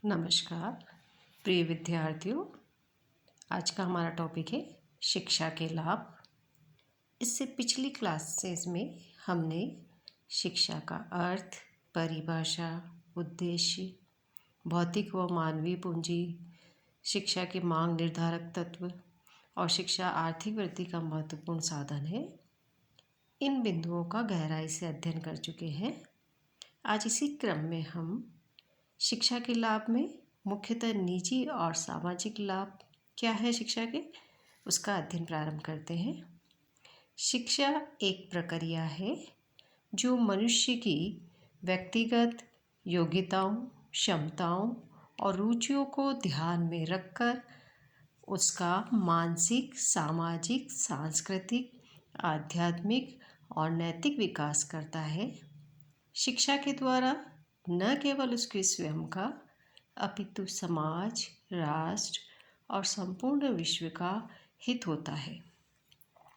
नमस्कार प्रिय विद्यार्थियों। आज का हमारा टॉपिक है शिक्षा के लाभ। इससे पिछली क्लासेस में हमने शिक्षा का अर्थ, परिभाषा, उद्देश्य, भौतिक व मानवीय पूंजी, शिक्षा के मांग निर्धारक तत्व और शिक्षा आर्थिक वृद्धि का महत्वपूर्ण साधन है, इन बिंदुओं का गहराई से अध्ययन कर चुके हैं। आज इसी क्रम में हम शिक्षा के लाभ में मुख्यतः निजी और सामाजिक लाभ क्या है शिक्षा के, उसका अध्ययन प्रारंभ करते हैं। शिक्षा एक प्रक्रिया है जो मनुष्य की व्यक्तिगत योग्यताओं, क्षमताओं और रुचियों को ध्यान में रखकर उसका मानसिक, सामाजिक, सांस्कृतिक, आध्यात्मिक और नैतिक विकास करता है। शिक्षा के द्वारा न केवल उसके स्वयं का अपितु समाज, राष्ट्र और संपूर्ण विश्व का हित होता है।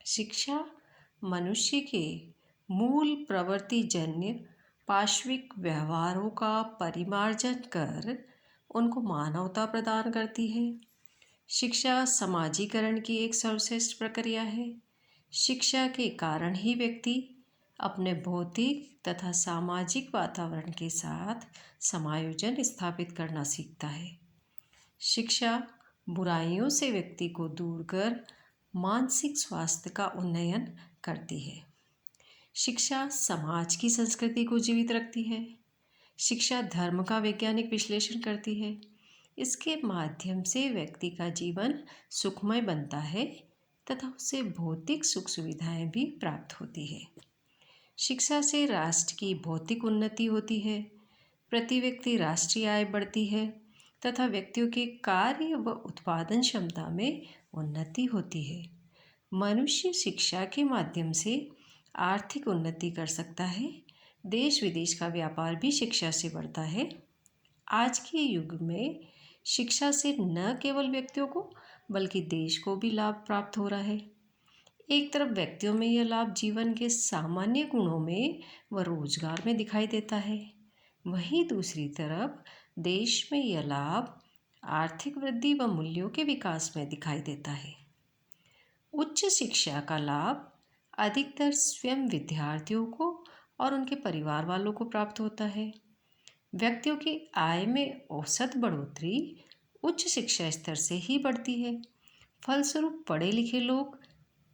शिक्षा मनुष्य के मूल प्रवृत्तिजन्य पार्श्विक व्यवहारों का परिमार्जन कर उनको मानवता प्रदान करती है। शिक्षा समाजीकरण की एक सर्वश्रेष्ठ प्रक्रिया है। शिक्षा के कारण ही व्यक्ति अपने भौतिक तथा सामाजिक वातावरण के साथ समायोजन स्थापित करना सीखता है। शिक्षा बुराइयों से व्यक्ति को दूर कर मानसिक स्वास्थ्य का उन्नयन करती है। शिक्षा समाज की संस्कृति को जीवित रखती है। शिक्षा धर्म का वैज्ञानिक विश्लेषण करती है। इसके माध्यम से व्यक्ति का जीवन सुखमय बनता है तथा उसे भौतिक सुख सुविधाएं भी प्राप्त होती है। शिक्षा से राष्ट्र की भौतिक उन्नति होती है, प्रति व्यक्ति राष्ट्रीय आय बढ़ती है तथा व्यक्तियों के कार्य व उत्पादन क्षमता में उन्नति होती है। मनुष्य शिक्षा के माध्यम से आर्थिक उन्नति कर सकता है। देश विदेश का व्यापार भी शिक्षा से बढ़ता है। आज के युग में शिक्षा से न केवल व्यक्तियों को बल्कि देश को भी लाभ प्राप्त हो रहा है। एक तरफ व्यक्तियों में यह लाभ जीवन के सामान्य गुणों में व रोजगार में दिखाई देता है, वहीं दूसरी तरफ देश में यह लाभ आर्थिक वृद्धि व मूल्यों के विकास में दिखाई देता है। उच्च शिक्षा का लाभ अधिकतर स्वयं विद्यार्थियों को और उनके परिवार वालों को प्राप्त होता है। व्यक्तियों की आय में औसत बढ़ोतरी उच्च शिक्षा स्तर से ही बढ़ती है। फलस्वरूप पढ़े लिखे लोग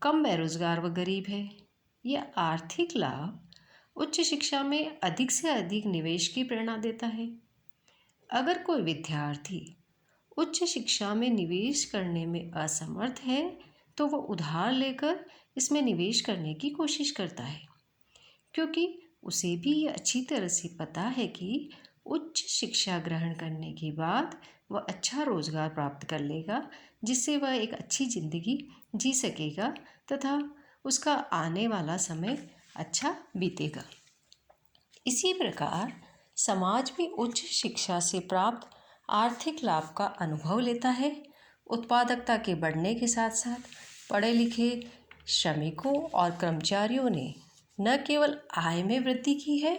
कम बेरोजगार व गरीब है। यह आर्थिक लाभ उच्च शिक्षा में अधिक से अधिक निवेश की प्रेरणा देता है। अगर कोई विद्यार्थी उच्च शिक्षा में निवेश करने में असमर्थ है तो वह उधार लेकर इसमें निवेश करने की कोशिश करता है, क्योंकि उसे भी ये अच्छी तरह से पता है कि उच्च शिक्षा ग्रहण करने के बाद वह अच्छा रोजगार प्राप्त कर लेगा, जिससे वह एक अच्छी ज़िंदगी जी सकेगा तथा उसका आने वाला समय अच्छा बीतेगा। इसी प्रकार समाज भी उच्च शिक्षा से प्राप्त आर्थिक लाभ का अनुभव लेता है। उत्पादकता के बढ़ने के साथ साथ पढ़े लिखे श्रमिकों और कर्मचारियों ने न केवल आय में वृद्धि की है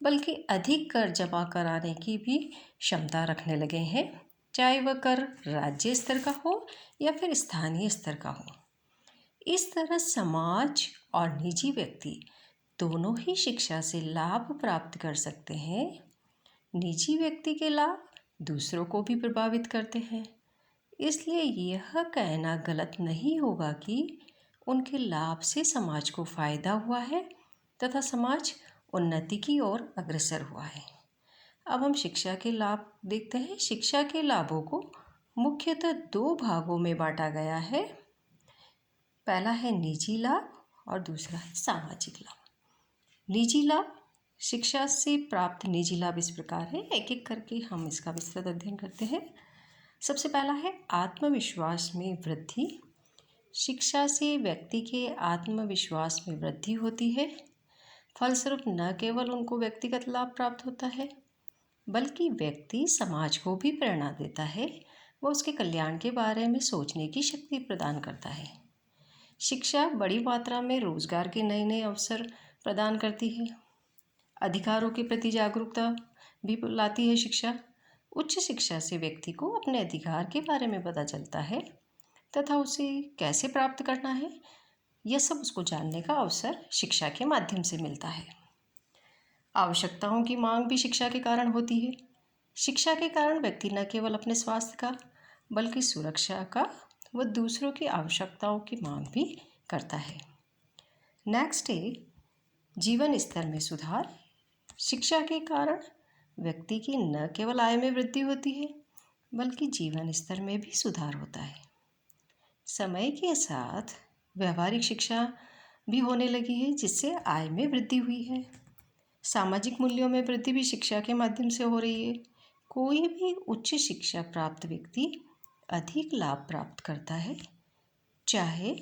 बल्कि अधिक कर जमा कराने की भी क्षमता रखने लगे हैं, चाहे वह कर राज्य स्तर का हो या फिर स्थानीय स्तर का हो। इस तरह समाज और निजी व्यक्ति दोनों ही शिक्षा से लाभ प्राप्त कर सकते हैं। निजी व्यक्ति के लाभ दूसरों को भी प्रभावित करते हैं, इसलिए यह कहना गलत नहीं होगा कि उनके लाभ से समाज को फायदा हुआ है तथा समाज उन्नति की ओर अग्रसर हुआ है। अब हम शिक्षा के लाभ देखते हैं। शिक्षा के लाभों को मुख्यतः दो भागों में बांटा गया है। पहला है निजी लाभ और दूसरा है सामाजिक लाभ। निजी लाभ, शिक्षा से प्राप्त निजी लाभ इस प्रकार है, एक एक करके हम इसका विस्तृत अध्ययन करते हैं। सबसे पहला है आत्मविश्वास में वृद्धि। शिक्षा से व्यक्ति के आत्मविश्वास में वृद्धि होती है। फलस्वरूप न केवल उनको व्यक्तिगत लाभ प्राप्त होता है बल्कि व्यक्ति समाज को भी प्रेरणा देता है व उसके कल्याण के बारे में सोचने की शक्ति प्रदान करता है। शिक्षा बड़ी मात्रा में रोजगार के नए नए अवसर प्रदान करती है। अधिकारों के प्रति जागरूकता भी लाती है शिक्षा। उच्च शिक्षा से व्यक्ति को अपने अधिकार के बारे में पता चलता है तथा उसे कैसे प्राप्त करना है, यह सब उसको जानने का अवसर शिक्षा के माध्यम से मिलता है। आवश्यकताओं की मांग भी शिक्षा के कारण होती है। शिक्षा के कारण व्यक्ति न केवल अपने स्वास्थ्य का बल्कि सुरक्षा का व दूसरों की आवश्यकताओं की मांग भी करता है। नेक्स्ट है जीवन स्तर में सुधार। शिक्षा के कारण व्यक्ति की न केवल आय में वृद्धि होती है बल्कि जीवन स्तर में भी सुधार होता है। समय के साथ व्यावहारिक शिक्षा भी होने लगी है जिससे आय में वृद्धि हुई है। सामाजिक मूल्यों में वृद्धि भी शिक्षा के माध्यम से हो रही है। कोई भी उच्च शिक्षा प्राप्त व्यक्ति अधिक लाभ प्राप्त करता है, चाहे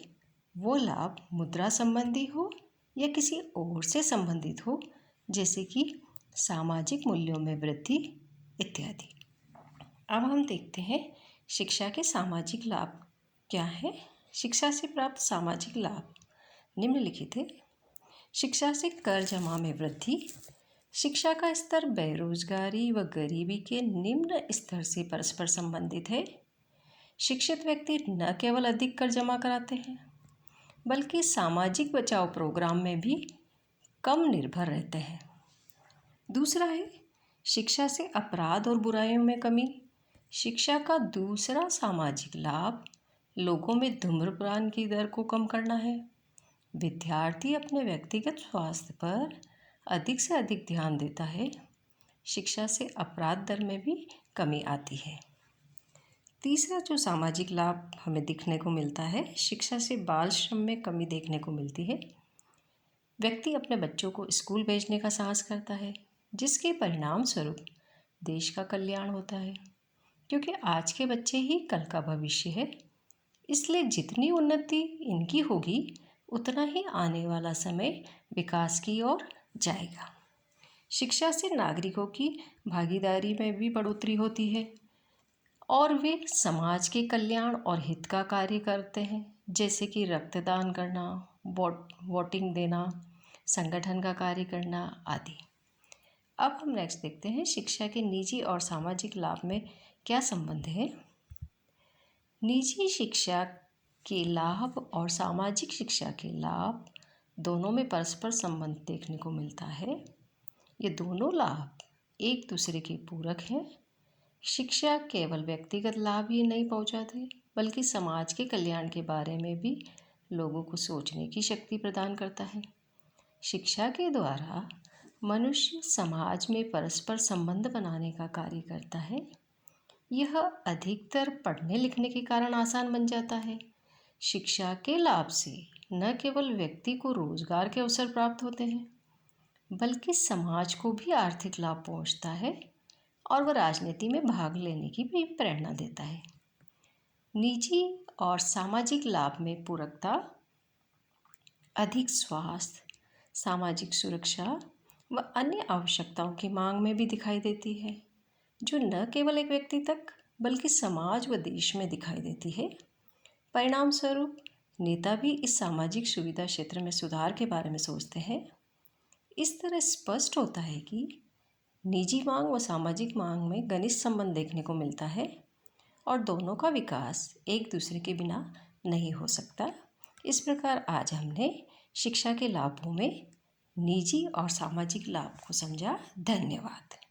वो लाभ मुद्रा संबंधी हो या किसी और से संबंधित हो, जैसे कि सामाजिक मूल्यों में वृद्धि इत्यादि। अब हम देखते हैं शिक्षा के सामाजिक लाभ क्या हैं। शिक्षा से प्राप्त सामाजिक लाभ निम्नलिखित है। शिक्षा से कर जमा में वृद्धि। शिक्षा का स्तर बेरोजगारी व गरीबी के निम्न स्तर से परस्पर संबंधित है। शिक्षित व्यक्ति न केवल अधिक कर जमा कराते हैं बल्कि सामाजिक बचाव प्रोग्राम में भी कम निर्भर रहते हैं। दूसरा है शिक्षा से अपराध और बुराइयों में कमी। शिक्षा का दूसरा सामाजिक लाभ लोगों में धूम्रपान की दर को कम करना है। विद्यार्थी अपने व्यक्तिगत स्वास्थ्य पर अधिक से अधिक ध्यान देता है। शिक्षा से अपराध दर में भी कमी आती है। तीसरा जो सामाजिक लाभ हमें दिखने को मिलता है, शिक्षा से बाल श्रम में कमी देखने को मिलती है। व्यक्ति अपने बच्चों को स्कूल भेजने का साहस करता है जिसके परिणाम स्वरूप देश का कल्याण होता है, क्योंकि आज के बच्चे ही कल का भविष्य है। इसलिए जितनी उन्नति इनकी होगी उतना ही आने वाला समय विकास की ओर जाएगा। शिक्षा से नागरिकों की भागीदारी में भी बढ़ोतरी होती है और वे समाज के कल्याण और हित का कार्य करते हैं, जैसे कि रक्तदान करना, वोटिंग देना, संगठन का कार्य करना आदि। अब हम नेक्स्ट देखते हैं शिक्षा के निजी और सामाजिक लाभ में क्या संबंध है। निजी शिक्षा के लाभ और सामाजिक शिक्षा के लाभ दोनों में परस्पर संबंध देखने को मिलता है। ये दोनों लाभ एक दूसरे के पूरक हैं। शिक्षा केवल व्यक्तिगत लाभ ही नहीं पहुंचाती बल्कि समाज के कल्याण के बारे में भी लोगों को सोचने की शक्ति प्रदान करता है। शिक्षा के द्वारा मनुष्य समाज में परस्पर संबंध बनाने का कार्य करता है। यह अधिकतर पढ़ने लिखने के कारण आसान बन जाता है। शिक्षा के लाभ से न केवल व्यक्ति को रोजगार के अवसर प्राप्त होते हैं बल्कि समाज को भी आर्थिक लाभ पहुंचता है और वह राजनीति में भाग लेने की भी प्रेरणा देता है। निजी और सामाजिक लाभ में पूरकता अधिक स्वास्थ्य, सामाजिक सुरक्षा व अन्य आवश्यकताओं की मांग में भी दिखाई देती है, जो न केवल एक व्यक्ति तक बल्कि समाज व देश में दिखाई देती है। परिणाम स्वरूप नेता भी इस सामाजिक सुविधा क्षेत्र में सुधार के बारे में सोचते हैं। इस तरह स्पष्ट होता है कि निजी मांग व सामाजिक मांग में घनिष्ठ संबंध देखने को मिलता है और दोनों का विकास एक दूसरे के बिना नहीं हो सकता। इस प्रकार आज हमने शिक्षा के लाभों में निजी और सामाजिक लाभ को समझा। धन्यवाद।